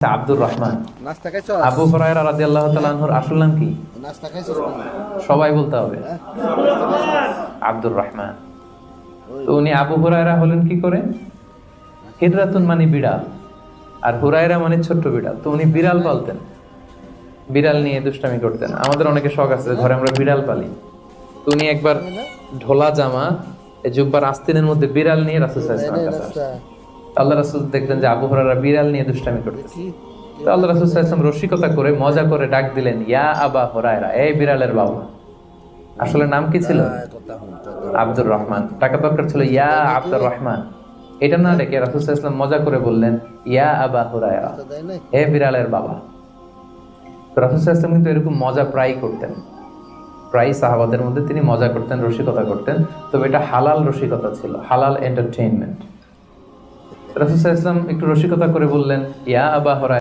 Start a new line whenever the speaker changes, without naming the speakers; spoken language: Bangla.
আব্দুর রহমান। আবু হুরায়রা রাদিয়াল্লাহু তাআলা আনহুর আসল নাম কি? সবাই বলতে হবে। আব্দুর রহমান। তো উনি আবু হুরায়রা হলেন কি করে? হিররাতুন মানে বিড়াল, আর হুরায়রা মানে ছোট্ট বিড়াল। তো উনি বিড়াল পালতেন, বিড়াল নিয়ে দুষ্টামি করতেন। আমাদের অনেকে শখ আছে, ঘরে আমরা বিড়াল পালি। তো উনি একবার ঢোলা জামা, জুব্বার আস্তিনের মধ্যে বিড়াল নিয়ে রাসূল সাল্লাল্লাহু আলাইহি ওয়াসাল্লামের কাছে আসলেন। আল্লাহ রাসূল দেখলেন যে আবু হুরায়রা বিড়াল নিয়ে দুষ্টামি করতেছে। তো আল্লাহ রাসূল সাল্লাল্লাহু আলাইহি ওয়াসাল্লাম রসিকতা করে মজা করে ডাক দিলেন, ইয়া আবা হুরায়রা, এই বিড়ালের বাবা। আসলে নাম কি ছিল? আব্দুর রহমান। টাকা দরকার ছিল ইয়া আব্দুর রহমান। এটা না ডেকে রাসূল সাল্লাল্লাহু আলাইহি ওয়াসাল্লাম মজা করে বললেন, ইয়া আবা হুরায়রা, হে বিড়ালের বাবা। তো রাসূল সাল্লাল্লাহু আলাইহি ওয়াসাল্লাম কিন্তু এরকম মজা প্রায় করতেন, প্রায় সাহাবাদের মধ্যে তিনি মজা করতেন, রসিকতা করতেন। তবে এটা হালাল রসিকতা ছিল, হালাল এন্টারটেইনমেন্ট। রাসূল সাল্লাল্লাহু আলাইহি ওয়াসাল্লাম একটু রসিকতা করে বললেন, ইয়া আবা হুরায়রা।